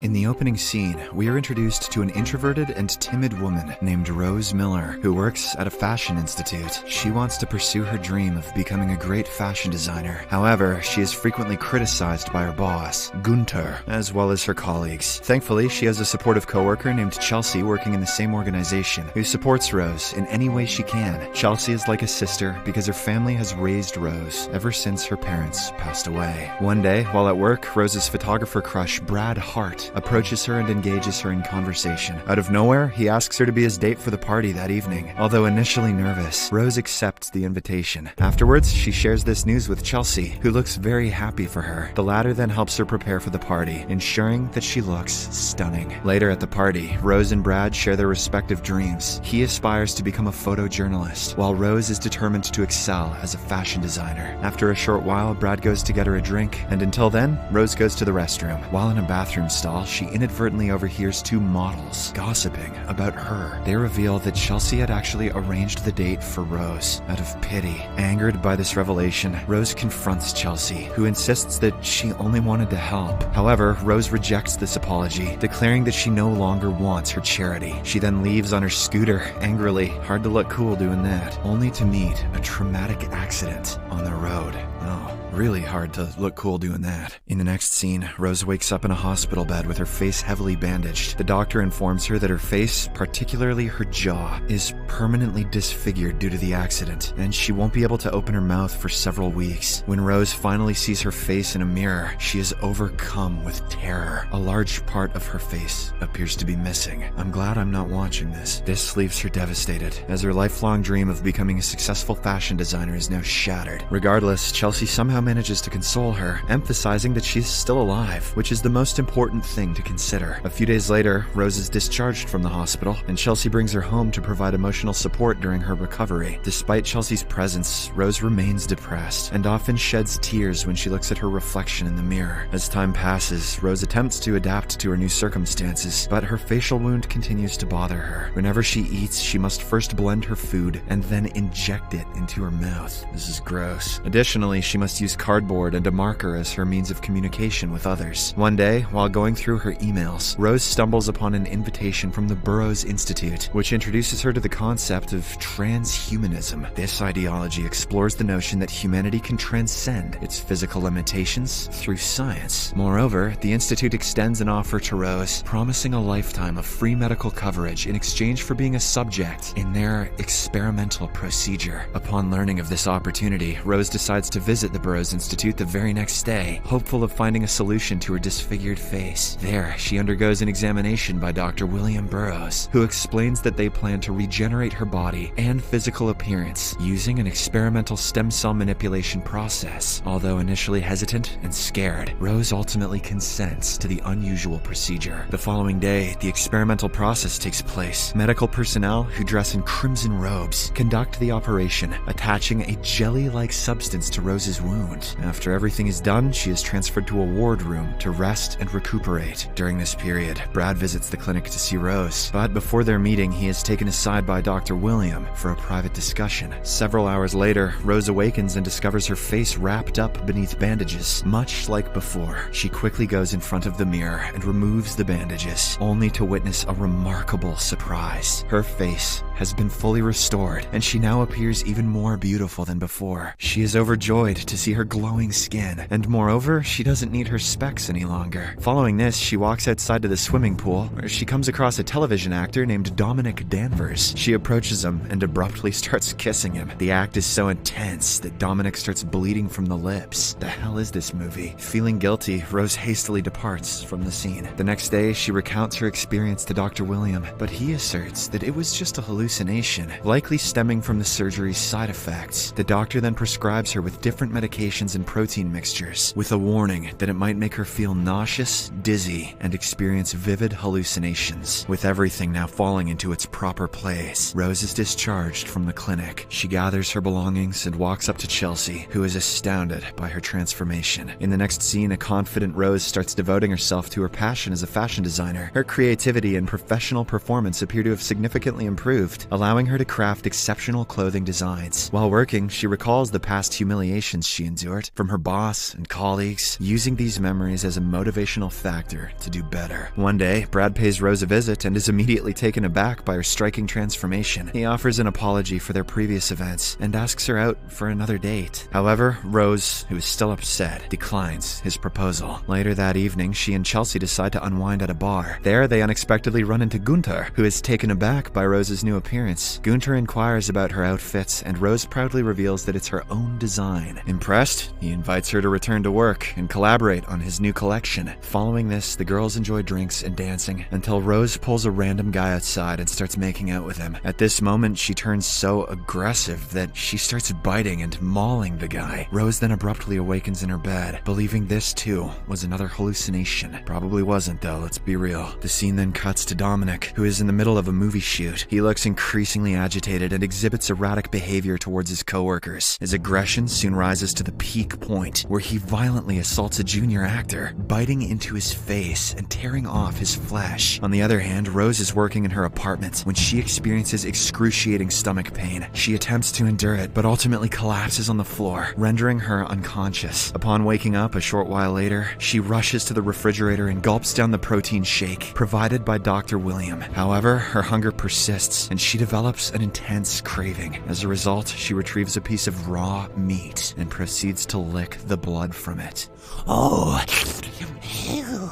In the opening scene, we are introduced to an introverted and timid woman named Rose Miller, who works at a fashion institute. She wants to pursue her dream of becoming a great fashion designer. However, she is frequently criticized by her boss, Gunther, as well as her colleagues. Thankfully, she has a supportive coworker named Chelsea working in the same organization, who supports Rose in any way she can. Chelsea is like a sister because her family has raised Rose ever since her parents passed away. One day, while at work, Rose's photographer crush, Brad Hart, approaches her and engages her in conversation. Out of nowhere, he asks her to be his date for the party that evening. Although initially nervous, Rose accepts the invitation. Afterwards, she shares this news with Chelsea, who looks very happy for her. The latter then helps her prepare for the party, ensuring that she looks stunning. Later at the party, Rose and Brad share their respective dreams. He aspires to become a photojournalist, while Rose is determined to excel as a fashion designer. After a short while, Brad goes to get her a drink, and until then, Rose goes to the restroom. While in a bathroom stall, she inadvertently overhears two models gossiping about her. They reveal that Chelsea had actually arranged the date for Rose out of pity. Angered by this revelation, Rose confronts Chelsea, who insists that she only wanted to help. However, Rose rejects this apology, declaring that she no longer wants her charity. She then leaves on her scooter, angrily. Hard to look cool doing that. Only to meet a traumatic accident on the road. Oh, really hard to look cool doing that. In the next scene, Rose wakes up in a hospital bed with her face heavily bandaged. The doctor informs her that her face, particularly her jaw, is permanently disfigured due to the accident, and she won't be able to open her mouth for several weeks. When Rose finally sees her face in a mirror, she is overcome with terror. A large part of her face appears to be missing. I'm glad I'm not watching this. This leaves her devastated, as her lifelong dream of becoming a successful fashion designer is now shattered. Regardless, Chelsea somehow manages to console her, emphasizing that she's still alive, which is the most important thing to consider. A few days later, Rose is discharged from the hospital, and Chelsea brings her home to provide emotional support during her recovery. Despite Chelsea's presence, Rose remains depressed, and often sheds tears when she looks at her reflection in the mirror. As time passes, Rose attempts to adapt to her new circumstances, but her facial wound continues to bother her. Whenever she eats, she must first blend her food and then inject it into her mouth. This is gross. Additionally, she must use cardboard and a marker as her means of communication with others. One day, while going through her emails, Rose stumbles upon an invitation from the Burroughs Institute, which introduces her to the concept of transhumanism. This ideology explores the notion that humanity can transcend its physical limitations through science. Moreover, the Institute extends an offer to Rose, promising a lifetime of free medical coverage in exchange for being a subject in their experimental procedure. Upon learning of this opportunity, Rose decides to visit the Burroughs Institute the very next day, hopeful of finding a solution to her disfigured face. There, she undergoes an examination by Dr. William Burroughs, who explains that they plan to regenerate her body and physical appearance using an experimental stem cell manipulation process. Although initially hesitant and scared, Rose ultimately consents to the unusual procedure. The following day, the experimental process takes place. Medical personnel, who dress in crimson robes, conduct the operation, attaching a jelly-like substance to Rose's wound. After everything is done, she is transferred to a ward room to rest and recuperate. During this period, Brad visits the clinic to see Rose, but before their meeting, he is taken aside by Dr. William for a private discussion. Several hours later, Rose awakens and discovers her face wrapped up beneath bandages, much like before. She quickly goes in front of the mirror and removes the bandages, only to witness a remarkable surprise. Her face has been fully restored, and she now appears even more beautiful than before. She is overjoyed to see her glowing skin, and moreover, she doesn't need her specs any longer. Following this, she walks outside to the swimming pool, where she comes across a television actor named Dominic Danvers. She approaches him and abruptly starts kissing him. The act is so intense that Dominic starts bleeding from the lips. The hell is this movie? Feeling guilty, Rose hastily departs from the scene. The next day, she recounts her experience to Dr. William, but he asserts that it was just a hallucination, likely stemming from the surgery's side effects. The doctor then prescribes her with different medications and protein mixtures, with a warning that it might make her feel nauseous, dizzy, and experience vivid hallucinations. With everything now falling into its proper place, Rose is discharged from the clinic. She gathers her belongings and walks up to Chelsea, who is astounded by her transformation. In the next scene, a confident Rose starts devoting herself to her passion as a fashion designer. Her creativity and professional performance appear to have significantly improved, allowing her to craft exceptional clothing designs. While working, she recalls the past humiliations she endured from her boss and colleagues, using these memories as a motivational fact actor to do better. One day, Brad pays Rose a visit and is immediately taken aback by her striking transformation. He offers an apology for their previous events and asks her out for another date. However, Rose, who is still upset, declines his proposal. Later that evening, she and Chelsea decide to unwind at a bar. There, they unexpectedly run into Gunther, who is taken aback by Rose's new appearance. Gunther inquires about her outfits, and Rose proudly reveals that it's her own design. Impressed, he invites her to return to work and collaborate on his new collection. Following this, the girls enjoy drinks and dancing until Rose pulls a random guy outside and starts making out with him. At this moment, she turns so aggressive that she starts biting and mauling the guy. Rose then abruptly awakens in her bed, believing this too was another hallucination. Probably wasn't though, let's be real. The scene then cuts to Dominic, who is in the middle of a movie shoot. He looks increasingly agitated and exhibits erratic behavior towards his coworkers. His aggression soon rises to the peak point, where he violently assaults a junior actor, biting into his face and tearing off his flesh. On the other hand, Rose is working in her apartment when she experiences excruciating stomach pain. She attempts to endure it, but ultimately collapses on the floor, rendering her unconscious. Upon waking up a short while later, she rushes to the refrigerator and gulps down the protein shake provided by Dr. William. However, her hunger persists, and she develops an intense craving. As a result, she retrieves a piece of raw meat and proceeds to lick the blood from it. Oh, ew.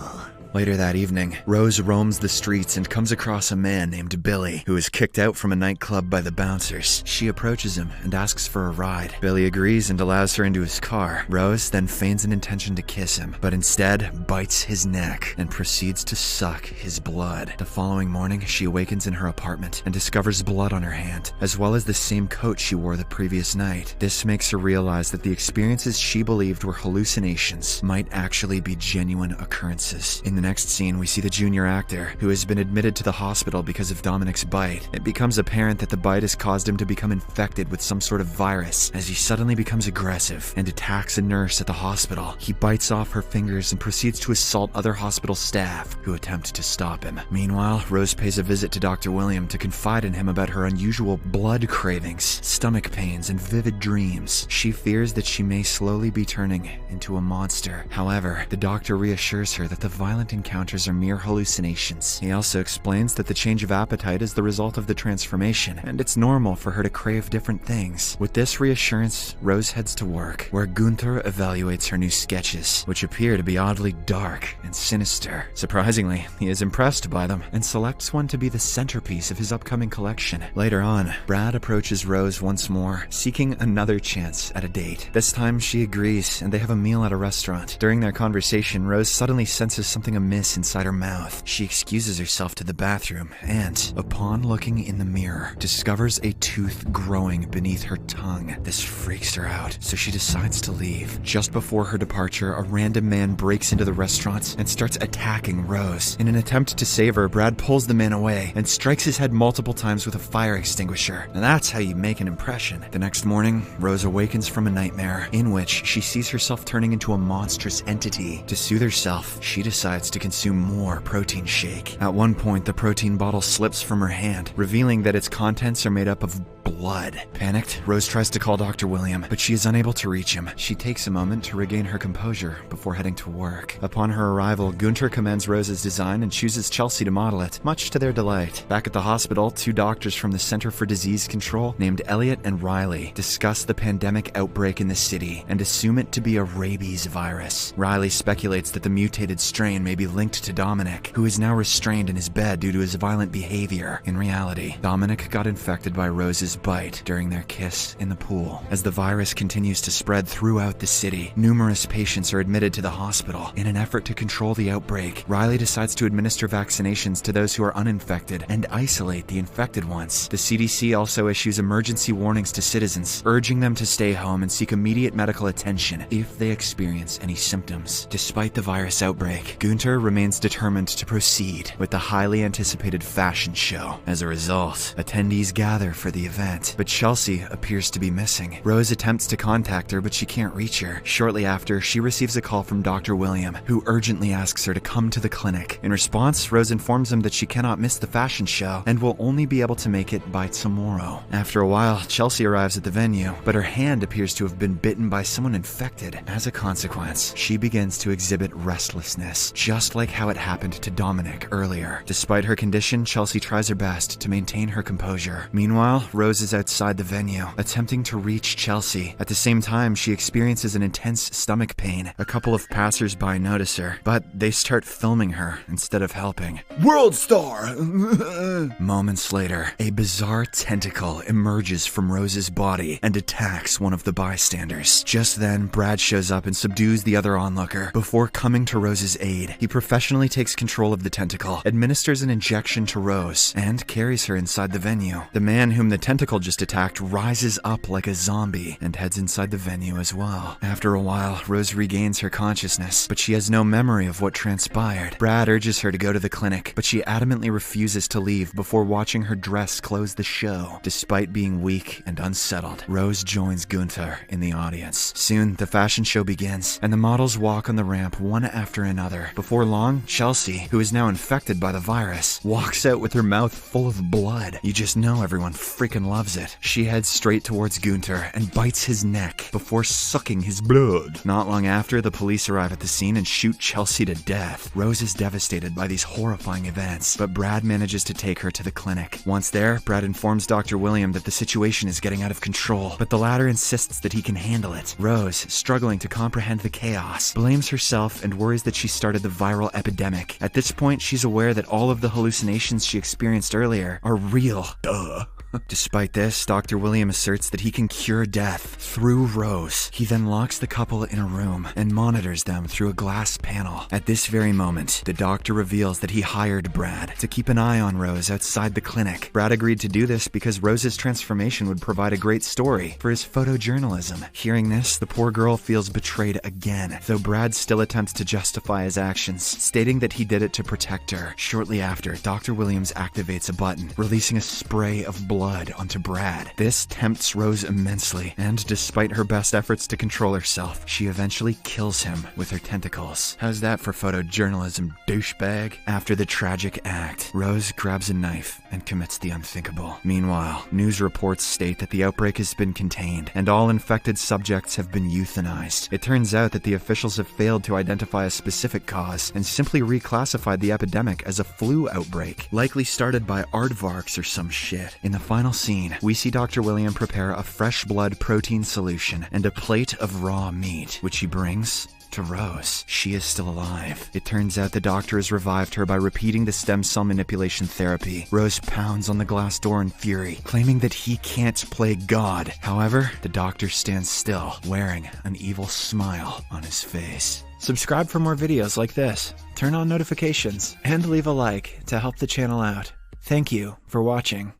Later that evening, Rose roams the streets and comes across a man named Billy, who is kicked out from a nightclub by the bouncers. She approaches him and asks for a ride. Billy agrees and allows her into his car. Rose then feigns an intention to kiss him, but instead bites his neck and proceeds to suck his blood. The following morning, she awakens in her apartment and discovers blood on her hand, as well as the same coat she wore the previous night. This makes her realize that the experiences she believed were hallucinations might actually be genuine occurrences. In the next scene, we see the junior actor, who has been admitted to the hospital because of Dominic's bite. It becomes apparent that the bite has caused him to become infected with some sort of virus, as he suddenly becomes aggressive and attacks a nurse at the hospital. He bites off her fingers and proceeds to assault other hospital staff, who attempt to stop him. Meanwhile, Rose pays a visit to Dr. William to confide in him about her unusual blood cravings, stomach pains, and vivid dreams. She fears that she may slowly be turning into a monster. However, the doctor reassures her that the violent encounters are mere hallucinations. He also explains that the change of appetite is the result of the transformation, and it's normal for her to crave different things. With this reassurance, Rose heads to work, where Gunther evaluates her new sketches, which appear to be oddly dark and sinister. Surprisingly, he is impressed by them and selects one to be the centerpiece of his upcoming collection. Later on, Brad approaches Rose once more, seeking another chance at a date. This time, she agrees, and they have a meal at a restaurant. During their conversation, Rose suddenly senses something amiss inside her mouth. She excuses herself to the bathroom and, upon looking in the mirror, discovers a tooth growing beneath her tongue. This freaks her out, so she decides to leave. Just before her departure, a random man breaks into the restaurant and starts attacking Rose. In an attempt to save her, Brad pulls the man away and strikes his head multiple times with a fire extinguisher. And that's how you make an impression. The next morning, Rose awakens from a nightmare in which she sees herself turning into a monstrous entity. To soothe herself, she decides to consume more protein shake. At one point, the protein bottle slips from her hand, revealing that its contents are made up of blood. Panicked, Rose tries to call Dr. William, but she is unable to reach him. She takes a moment to regain her composure before heading to work. Upon her arrival, Gunther commends Rose's design and chooses Chelsea to model it, much to their delight. Back at the hospital, two doctors from the Center for Disease Control, named Elliot and Riley, discuss the pandemic outbreak in the city and assume it to be a rabies virus. Riley speculates that the mutated strain may be linked to Dominic, who is now restrained in his bed due to his violent behavior. In reality, Dominic got infected by Rose's bite during their kiss in the pool. As the virus continues to spread throughout the city, numerous patients are admitted to the hospital. In an effort to control the outbreak, Riley decides to administer vaccinations to those who are uninfected and isolate the infected ones. The CDC also issues emergency warnings to citizens, urging them to stay home and seek immediate medical attention if they experience any symptoms. Despite the virus outbreak, Gunther remains determined to proceed with the highly anticipated fashion show. As a result, attendees gather for the event, event, but Chelsea appears to be missing. Rose attempts to contact her, but she can't reach her. Shortly after, she receives a call from Dr. William, who urgently asks her to come to the clinic. In response, Rose informs him that she cannot miss the fashion show and will only be able to make it by tomorrow. After a while, Chelsea arrives at the venue, but her hand appears to have been bitten by someone infected. As a consequence, she begins to exhibit restlessness, just like how it happened to Dominic earlier. Despite her condition, Chelsea tries her best to maintain her composure. Meanwhile, Rose is outside the venue, attempting to reach Chelsea. At the same time, she experiences an intense stomach pain. A couple of passers-by notice her, but they start filming her instead of helping. World star! Moments later, a bizarre tentacle emerges from Rose's body and attacks one of the bystanders. Just then, Brad shows up and subdues the other onlooker. Before coming to Rose's aid, he professionally takes control of the tentacle, administers an injection to Rose, and carries her inside the venue. The man whom the tentacle just attacked rises up like a zombie and heads inside the venue as well. After a while, Rose regains her consciousness, but she has no memory of what transpired. Brad urges her to go to the clinic, but she adamantly refuses to leave before watching her dress close the show. Despite being weak and unsettled, Rose joins Gunther in the audience. Soon, the fashion show begins, and the models walk on the ramp one after another. Before long, Chelsea, who is now infected by the virus, walks out with her mouth full of blood. You just know everyone freaking loves it. She heads straight towards Gunther and bites his neck before sucking his blood. Not long after, the police arrive at the scene and shoot Chelsea to death. Rose is devastated by these horrifying events, but Brad manages to take her to the clinic. Once there, Brad informs Dr. William that the situation is getting out of control, but the latter insists that he can handle it. Rose, struggling to comprehend the chaos, blames herself and worries that she started the viral epidemic. At this point, she's aware that all of the hallucinations she experienced earlier are real. Duh. Despite this, Dr. William asserts that he can cure death through Rose. He then locks the couple in a room and monitors them through a glass panel. At this very moment, the doctor reveals that he hired Brad to keep an eye on Rose outside the clinic. Brad agreed to do this because Rose's transformation would provide a great story for his photojournalism. Hearing this, the poor girl feels betrayed again, though Brad still attempts to justify his actions, stating that he did it to protect her. Shortly after, Dr. Williams activates a button, releasing a spray of blood onto Brad. This tempts Rose immensely, and despite her best efforts to control herself, she eventually kills him with her tentacles. How's that for photojournalism, douchebag? After the tragic act, Rose grabs a knife and commits the unthinkable. Meanwhile, news reports state that the outbreak has been contained, and all infected subjects have been euthanized. It turns out that the officials have failed to identify a specific cause, and simply reclassified the epidemic as a flu outbreak, likely started by aardvarks or some shit. In the final scene, we see Dr. William prepare a fresh blood protein solution and a plate of raw meat, which he brings to Rose. She is still alive. It turns out the doctor has revived her by repeating the stem cell manipulation therapy. Rose pounds on the glass door in fury, claiming that he can't play God. However, the doctor stands still, wearing an evil smile on his face. Subscribe for more videos like this, turn on notifications, and leave a like to help the channel out. Thank you for watching.